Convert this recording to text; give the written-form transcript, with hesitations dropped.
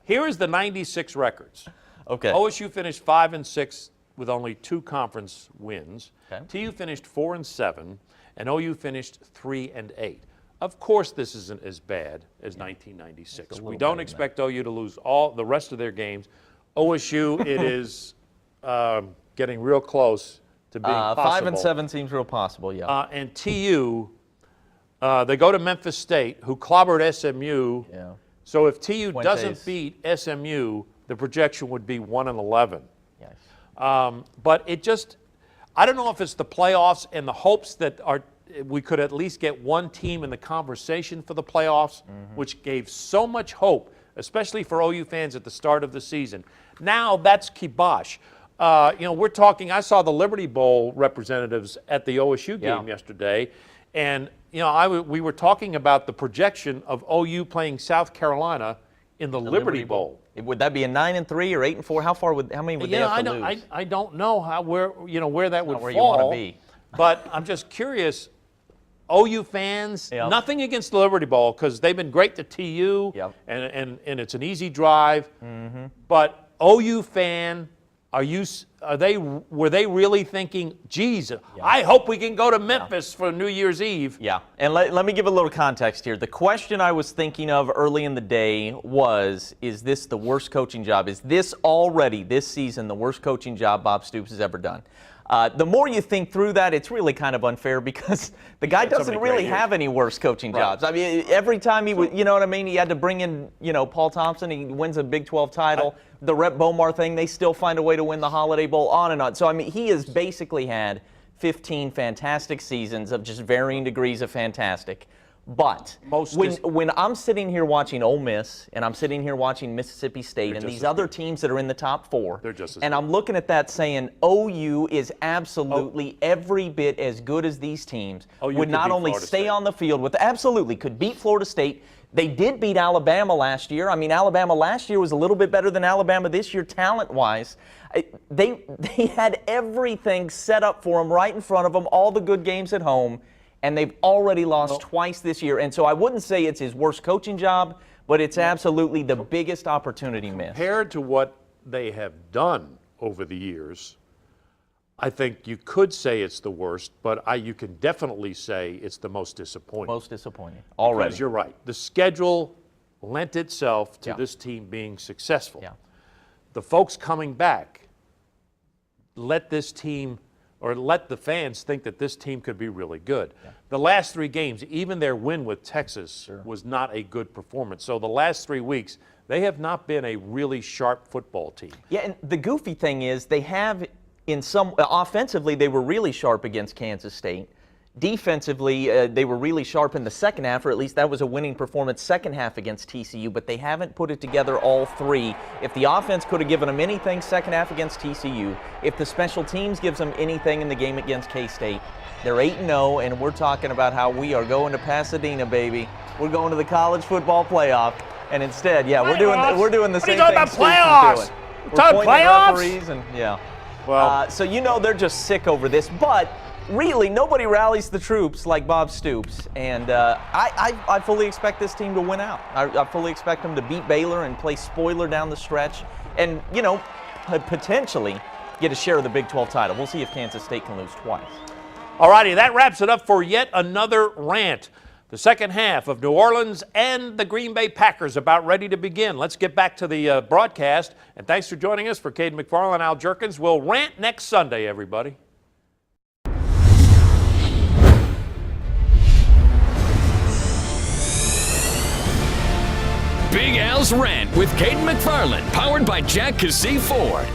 Here is the 96 records. Okay. OSU finished 5-6 with only 2 conference wins. Okay. TU finished 4-7, and OU finished 3-8. Of course, this isn't as bad as 1996. We don't expect OU to lose all the rest of their games. OSU, it is getting real close to being possible. 5-7 seems real possible, yeah. And TU, they go to Memphis State, who clobbered SMU. Yeah. So if TU Fuentes. doesn't beat SMU, the projection would be 1-11. Yes. But it just, I don't know if it's the playoffs and the hopes that we could at least get one team in the conversation for the playoffs, which gave so much hope, especially for OU fans at the start of the season. Now that's kibosh. We're talking, I saw the Liberty Bowl representatives at the OSU game yesterday, and we were talking about the projection of OU playing South Carolina in the Liberty Bowl. Would that be a 9-3 or 8-4? How many would they have to lose? I don't know where that would fall. Where you want to be. But I'm just curious. OU fans, nothing against the Liberty Bowl because they've been great to TU, and it's an easy drive. But OU fan, were they really thinking, geez, I hope we can go to Memphis for New Year's Eve? Yeah, and let me give a little context here. The question I was thinking of early in the day was, is this the worst coaching job? Is this already, this season, the worst coaching job Bob Stoops has ever done? The more you think through that, it's really kind of unfair because the guy doesn't really have any worse coaching jobs. I mean, every time he was, you know what I mean? He had to bring in, Paul Thompson. He wins a Big 12 title. The Rhett Bomar thing, they still find a way to win the Holiday Bowl, on and on. So, I mean, he has basically had 15 fantastic seasons of just varying degrees of fantastic. But when I'm sitting here watching Ole Miss and I'm sitting here watching Mississippi State and these other teams that are in the top 4, and I'm looking at that saying OU is absolutely every bit as good as these teams, would not only stay on the field with could beat Florida State. They did beat Alabama last year. I mean, Alabama last year was a little bit better than Alabama this year talent-wise. They had everything set up for them right in front of them, all the good games at home. And they've already lost twice this year. And so I wouldn't say it's his worst coaching job, but it's absolutely the biggest opportunity missed. Compared to what they have done over the years, I think you could say it's the worst, but you can definitely say it's the most disappointing. Most disappointing, already. Because you're right. The schedule lent itself to this team being successful. Yeah. The folks coming back let this team or let the fans think that this team could be really good. Yeah. The last 3 games, even their win with Texas was not a good performance. So the last 3 weeks, they have not been a really sharp football team. Yeah, and the goofy thing is they have offensively, they were really sharp against Kansas State. Defensively, they were really sharp in the second half, or at least that was a winning performance second half against TCU, but they haven't put it together all 3. If the offense could have given them anything second half against TCU, if the special teams gives them anything in the game against K-State, they're 8-0, and we're talking about how we are going to Pasadena, baby. We're going to the college football playoff, and instead, we're doing the same thing. What are you talking about, playoffs? We're talking playoffs? Referees and, well, so they're just sick over this, but really, nobody rallies the troops like Bob Stoops, and I fully expect this team to win out. I fully expect them to beat Baylor and play spoiler down the stretch and, potentially get a share of the Big 12 title. We'll see if Kansas State can lose twice. All righty, that wraps it up for yet another rant. The second half of New Orleans and the Green Bay Packers about ready to begin. Let's get back to the broadcast, and thanks for joining us. For Cayden McFarland, Al Jerkins, we'll rant next Sunday, everybody. Big Al's Rant with Cayden McFarland, powered by Jack Cassee Ford.